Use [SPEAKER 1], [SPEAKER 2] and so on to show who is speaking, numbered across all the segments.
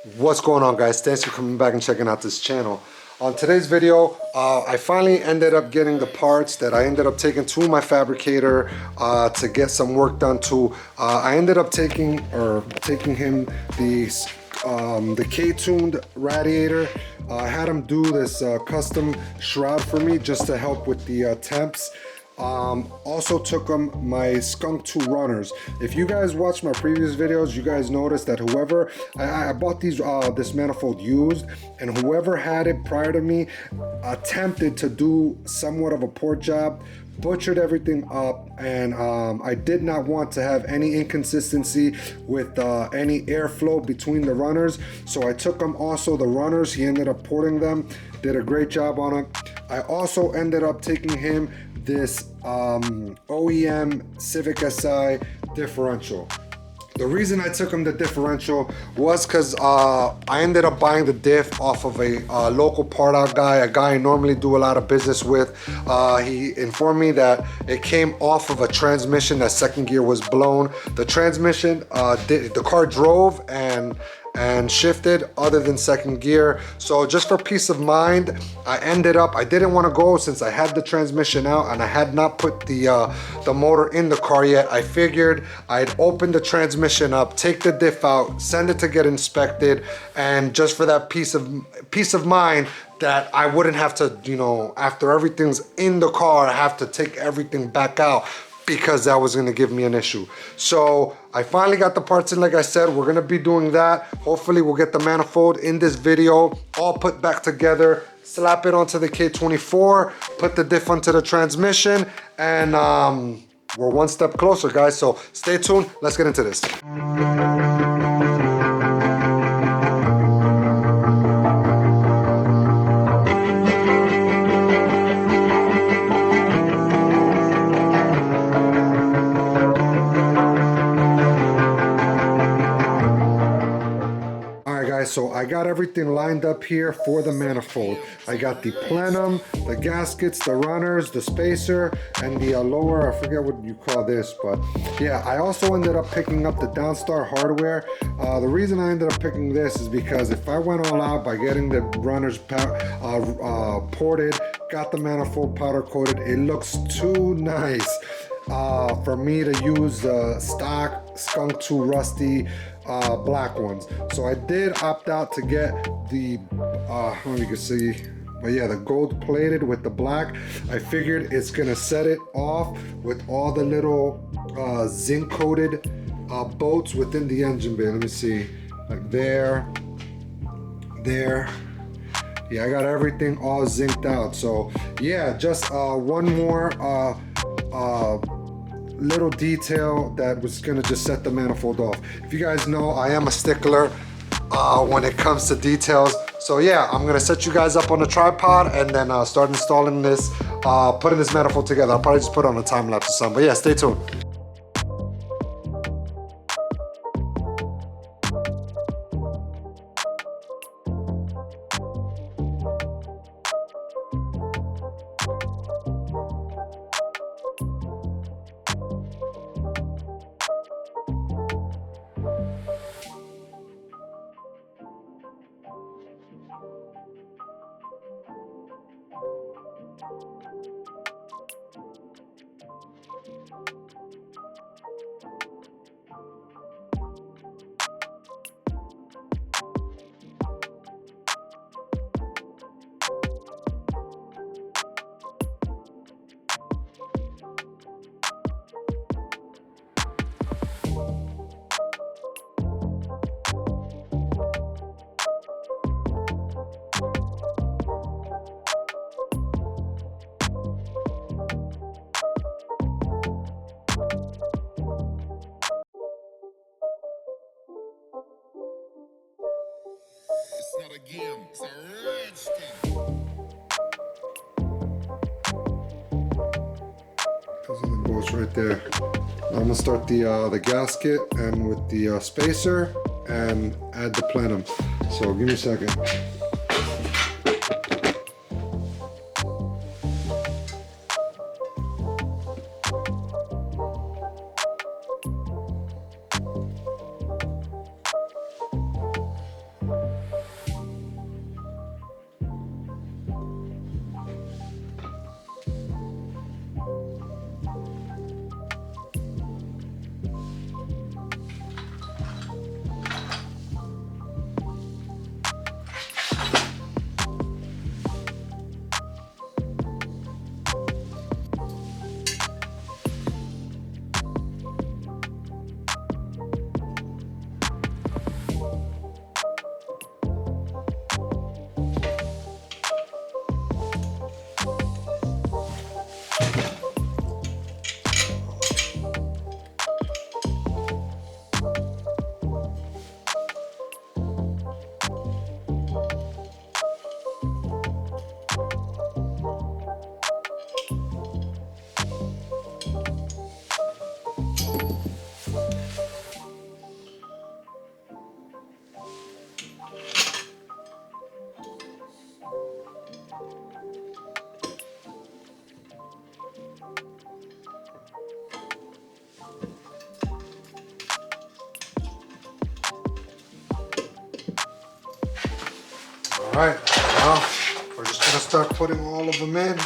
[SPEAKER 1] What's going on, guys? Thanks for coming back and checking out this channel. On today's video, I finally ended up getting the parts that I ended up taking to my fabricator to get some work done to. I ended up taking him the K-tuned radiator. I had him do this custom shroud for me just to help with the temps. Also took them my Skunk 2 runners. If you guys watched my previous videos, you guys noticed that whoever I bought these this manifold used, and whoever had it prior to me attempted to do somewhat of a poor job, butchered everything up, and I did not want to have any inconsistency with any airflow between the runners, so I took him also the runners. He ended up porting them, did a great job on it. I also ended up taking him this OEM Civic Si differential. The reason I took him the differential was because I ended up buying the diff off of a local part out guy, a guy I normally do a lot of business with. He informed me that it came off of a transmission, that second gear was blown. The transmission, the car drove and shifted other than second gear. So just for peace of mind, I didn't want to go since I had the transmission out and I had not put the motor in the car yet. I figured I'd open the transmission up, take the diff out, send it to get inspected, and just for that peace of mind that I wouldn't have to, you know, after everything's in the car, I have to take everything back out, because that was gonna give me an issue. So I finally got the parts in. Like I said, we're gonna be doing that. Hopefully we'll get the manifold in this video all put back together, slap it onto the K24, put the diff onto the transmission, and we're one step closer, guys. So stay tuned, let's get into this. So I got everything lined up here for the manifold. I got the plenum, the gaskets, the runners, the spacer, and the lower, I forget what you call this, but yeah, I also ended up picking up the Downstar hardware. The reason I ended up picking this is because if I went all out by getting the runners ported, got the manifold powder coated, it looks too nice for me to use stock Skunk 2 rusty black ones. So I did opt out to get the I don't know if you can see, but yeah, the gold plated with the black. I figured it's gonna set it off with all the little zinc coated bolts within the engine bay. Let me see, like there. Yeah, I got everything all zinced out. So yeah, just one more little detail that was gonna just set the manifold off. If you guys know, I am a stickler when it comes to details. So yeah, I'm gonna set you guys up on the tripod and then start installing this, putting this manifold together. I'll probably just put it on a time lapse or something, but yeah, stay tuned.
[SPEAKER 2] It's not a game, it's a rich thing.
[SPEAKER 1] Those are the bolts right there. I'm gonna start the gasket and with the spacer and add the plenum. So give me a second. right, now we're just gonna start putting all of them in.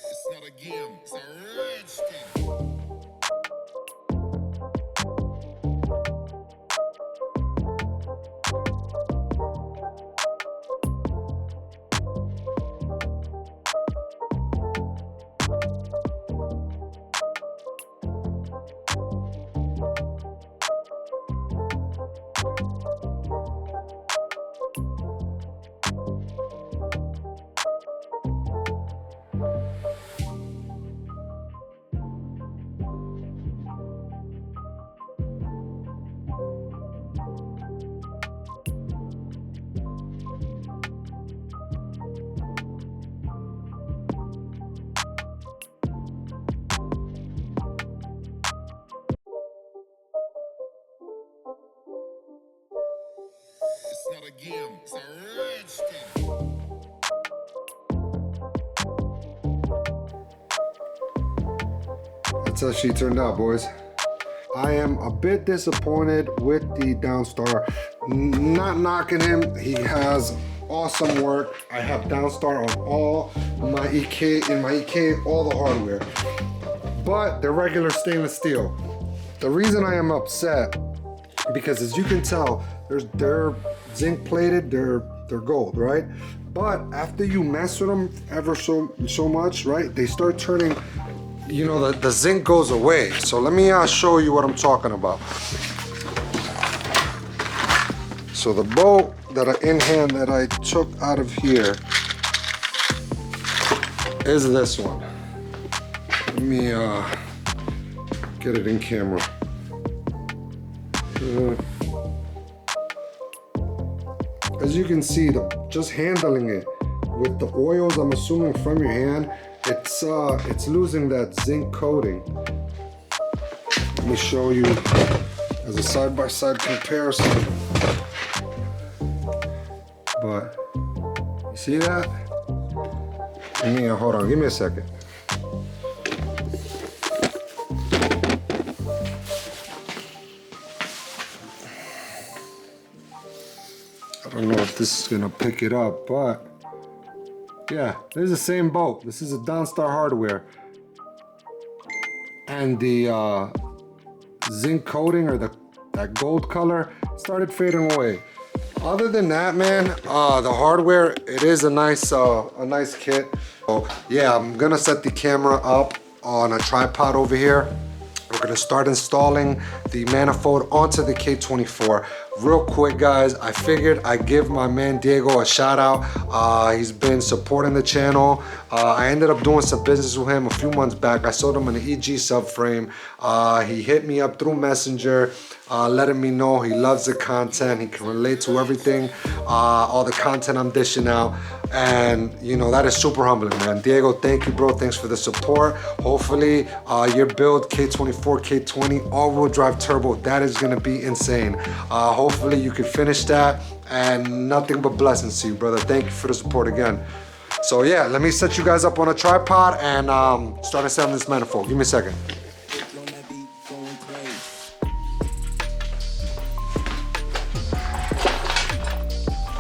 [SPEAKER 2] It's not a game, it's a rich thing. It's not a game, it's a rich thing.
[SPEAKER 1] That's how she turned out, boys. I am a bit disappointed with the Downstar. Not knocking him, he has awesome work. I have Downstar on all my EK, all the hardware. But they're regular stainless steel. The reason I am upset, because as you can tell, they're zinc plated, they're gold, right? But after you mess with them ever so much, right, they start turning, you know, the zinc goes away. So let me show you what I'm talking about. So the bolt in hand that I took out of here is this one. Let me get it in camera. As you can see, just handling it with the oils, I'm assuming from your hand, it's losing that zinc coating. Let me show you as a side-by-side comparison. But you see that? Hold on, give me a second. I don't know if this is gonna pick it up, but yeah, there's the same bolt. This is a Downstar hardware. And the zinc coating, or that gold color, started fading away. Other than that, man, the hardware, it is a nice kit. So yeah, I'm gonna set the camera up on a tripod over here. We're gonna start installing the manifold onto the K24. Real quick, guys, I figured I'd give my man Diego a shout out. He's been supporting the channel. I ended up doing some business with him a few months back. I sold him an EG subframe. He hit me up through Messenger, letting me know he loves the content. He can relate to everything, all the content I'm dishing out. And you know, that is super humbling, man. Diego, thank you, bro. Thanks for the support. Hopefully your build, K24, K20, all-wheel drive turbo, that is gonna be insane. Hopefully you can finish that, and nothing but blessings to you, brother. Thank you for the support again. So yeah, let me set you guys up on a tripod and start installing this manifold. Give me a second.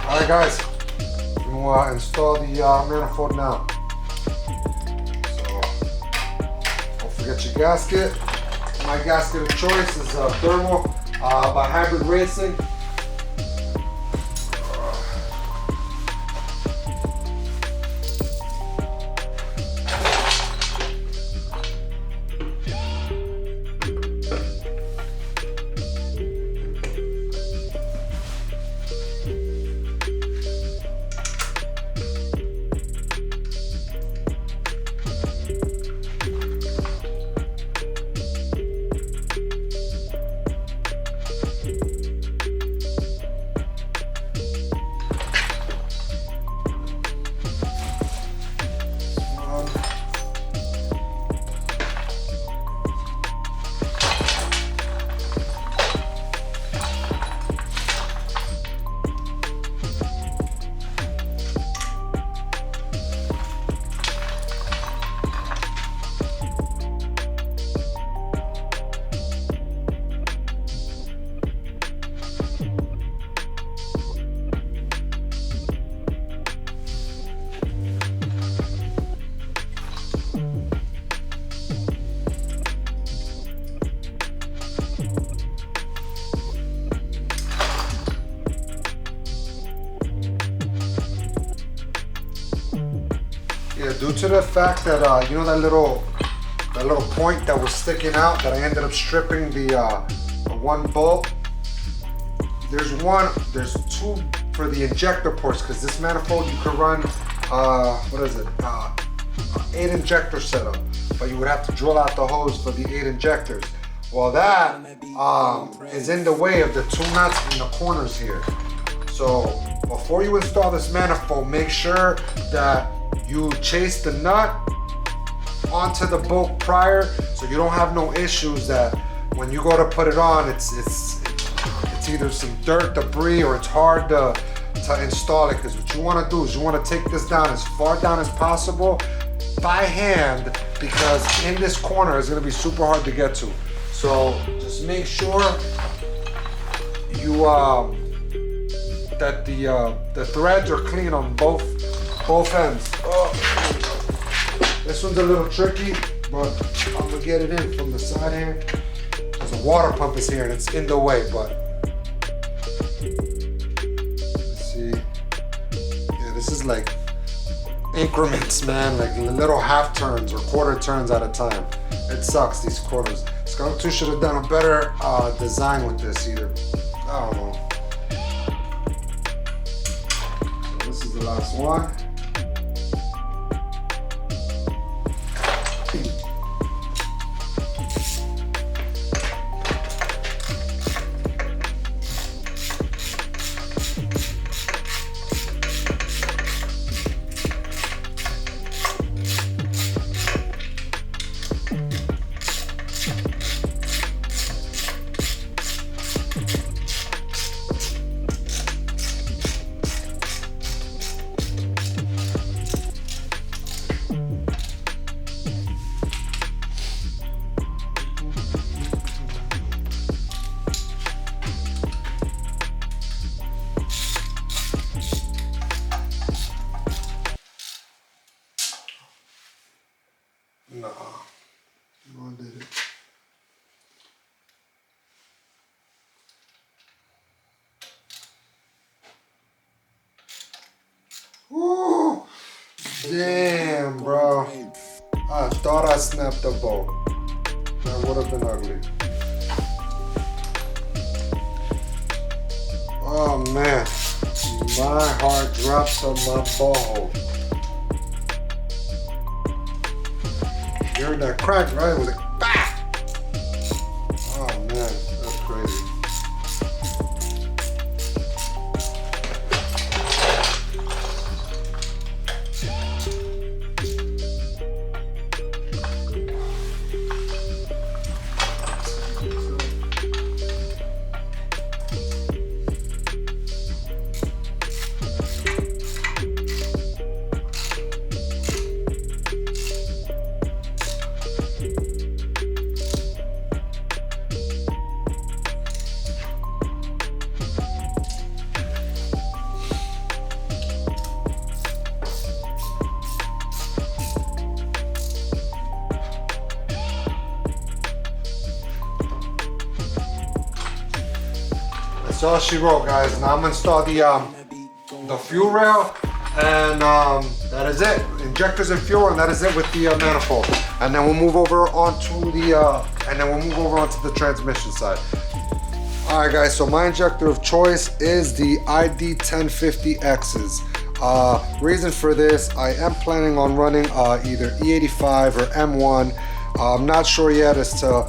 [SPEAKER 1] All right, guys, we'll install the manifold now. So don't forget your gasket. My gasket of choice is thermal by Hybrid Racing. to the fact that you know that little point that was sticking out that I ended up stripping the one bolt. There's two for the injector ports, because this manifold you could run what is it? 8 injector setup, but you would have to drill out the hose for the 8 injectors. Well, that is in the way of the 2 nuts in the corners here. So before you install this manifold, make sure that you chase the nut onto the bolt prior, so you don't have no issues that when you go to put it on, it's either some dirt, debris, or it's hard to install it. Because what you want to do is you want to take this down as far down as possible by hand, because in this corner it's going to be super hard to get to. So just make sure you that the threads are clean on both ends. Oh. This one's a little tricky, but I'm gonna get it in from the side here. There's a water pump is here and it's in the way, but let's see. Yeah, this is like increments, man, like little half turns or quarter turns at a time. It sucks, these quarters. Skunk 2 should have done a better design with this either. I don't know. So this is the last one. No, I did it. Woo! Damn, bro. I thought I snapped the bolt. That would have been ugly. Oh man, my heart drops on my ball. You heard that crack, right? It was like, bah! Oh man, that's crazy. That's all she wrote, guys. Now I'm gonna install the fuel rail, and that is it. Injectors and fuel, and that is it with the manifold. And then we'll move over onto the transmission side. All right, guys. So my injector of choice is the ID 1050X's. Reason for this, I am planning on running either E85 or M1. I'm not sure yet as to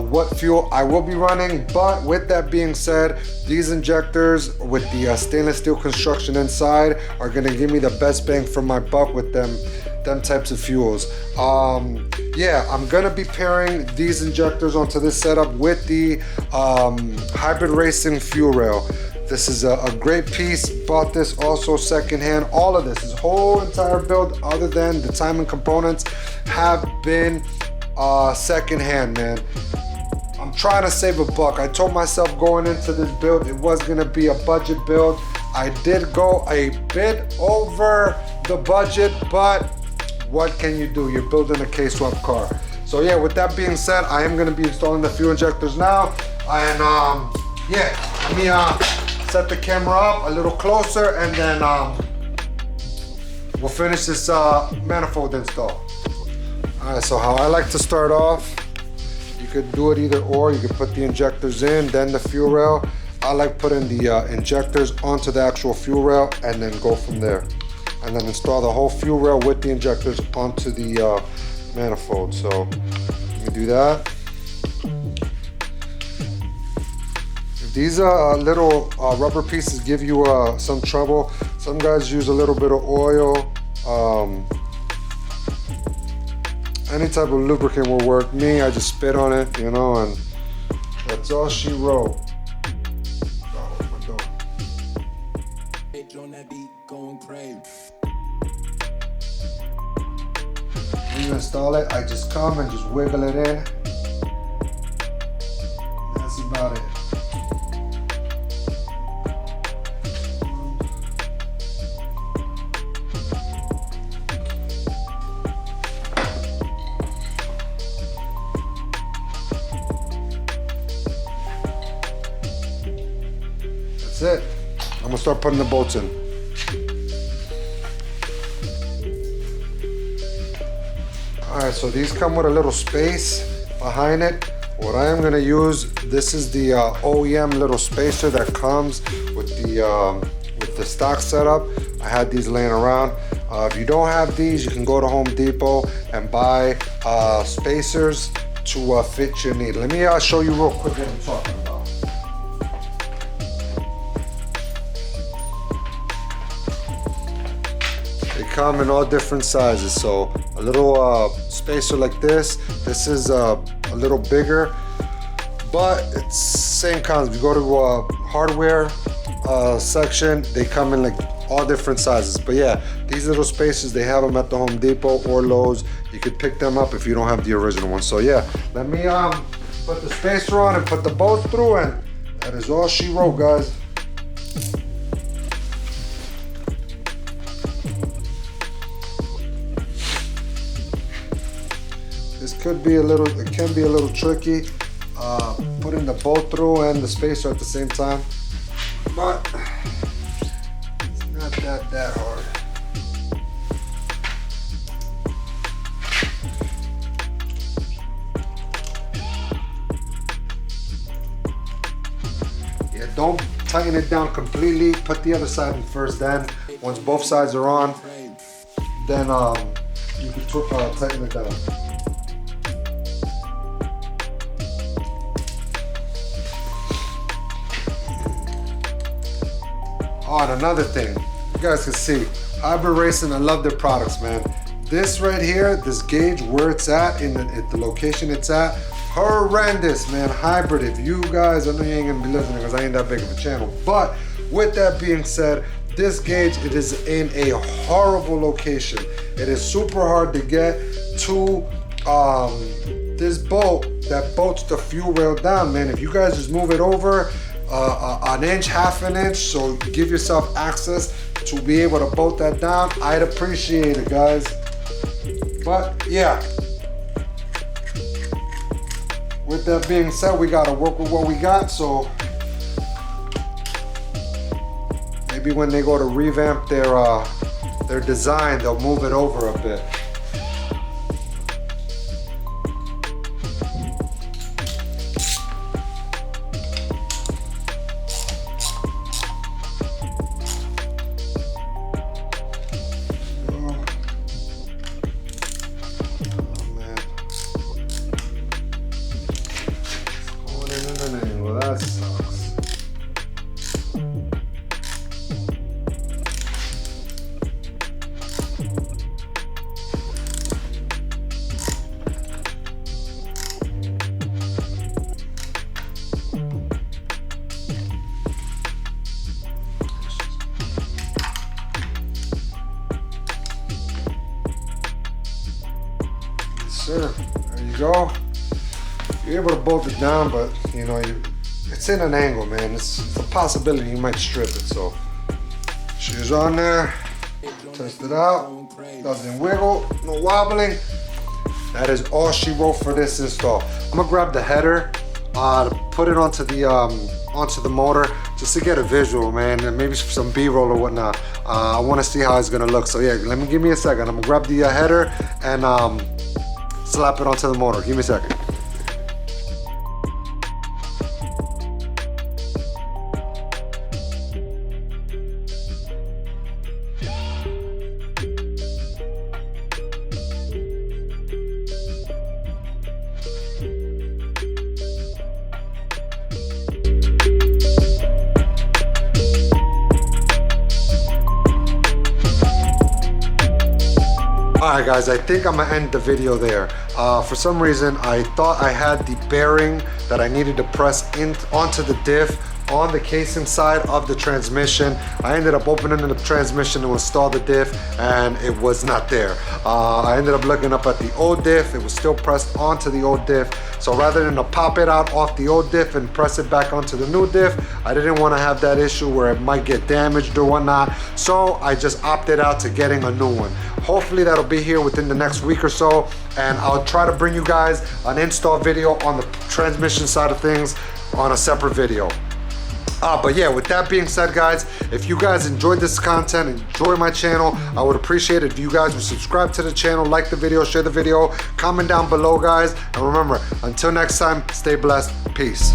[SPEAKER 1] what fuel I will be running, but with that being said, these injectors with the stainless steel construction inside are gonna give me the best bang for my buck with them types of fuels. Yeah, I'm gonna be pairing these injectors onto this setup with the hybrid racing fuel rail. This is a great piece. Bought this also secondhand. All of this whole entire build, other than the timing components, have been secondhand, man. I'm trying to save a buck. I told myself going into this build it was gonna be a budget build. I did go a bit over the budget, but what can you do? You're building a K-swap car. So yeah, with that being said, I am gonna be installing the fuel injectors now. And yeah, let me set the camera up a little closer, and then we'll finish this manifold install. Alright, so how I like to start off, you could do it either or. You could put the injectors in, then the fuel rail. I like putting the injectors onto the actual fuel rail and then go from there. And then install the whole fuel rail with the injectors onto the manifold. So let me do that. These little rubber pieces give you some trouble. Some guys use a little bit of oil. Any type of lubricant will work. Me, I just spit on it, you know, and that's all she wrote. When you install it, I just come and just wiggle it in. That's about it. That's it. I'm gonna start putting the bolts in. Alright, so these come with a little space behind it. What I am gonna use, this is the OEM little spacer that comes with the stock setup. I had these laying around. If you don't have these, you can go to Home Depot and buy spacers to fit your need. Let me show you real quick what I'm talking about. They come in all different sizes. So a little spacer like this. This is a little bigger, but it's same concept. You go to hardware section, they come in like all different sizes. But yeah, these little spacers, they have them at the Home Depot or Lowe's. You could pick them up if you don't have the original one. So yeah, let me put the spacer on and put the bolt through, and that is all she wrote, guys. This could be it can be a little tricky, putting the bolt through and the spacer at the same time, but it's not that hard. Yeah, don't tighten it down completely. Put the other side in first, then once both sides are on, then you can tighten it down. Oh, and another thing, you guys can see, Hybrid Racing, I love their products, man. This right here, this gauge, where it's at, at the location it's at, horrendous, man. Hybrid, if you guys, I know you ain't gonna be listening because I ain't that big of a channel, but with that being said, this gauge, it is in a horrible location. It is super hard to get to this bolt that bolts the fuel rail down, man. If you guys just move it over an inch, half an inch, so give yourself access to be able to bolt that down, I'd appreciate it, guys. But yeah, with that being said, we gotta work with what we got. So maybe when they go to revamp their design, they'll move it over a bit. That sucks. Yes, sir. There you go. You're able to bolt it down, but you know, it's in an angle, man. It's a possibility you might strip it. So shoes on there, test it out, doesn't wiggle, no wobbling. That is all she wrote for this install. I'm gonna grab the header to put it onto the motor, just to get a visual, man, and maybe some B-roll or whatnot. I want to see how it's gonna look. So yeah, give me a second. I'm gonna grab the header and slap it onto the motor. Give me a second. Alright guys, I think I'm gonna end the video there. For some reason, I thought I had the bearing that I needed to press onto the diff on the casing side of the transmission. I ended up opening the transmission to install the diff, and it was not there. I ended up looking up at the old diff. It was still pressed onto the old diff. So rather than to pop it out off the old diff and press it back onto the new diff, I didn't want to have that issue where it might get damaged or whatnot. So I just opted out to getting a new one. Hopefully that'll be here within the next week or so, and I'll try to bring you guys an install video on the transmission side of things on a separate video. But yeah, with that being said, guys, if you guys enjoyed this content, enjoy my channel, I would appreciate it if you guys would subscribe to the channel, like the video, share the video, comment down below, guys, and remember, until next time, stay blessed, peace.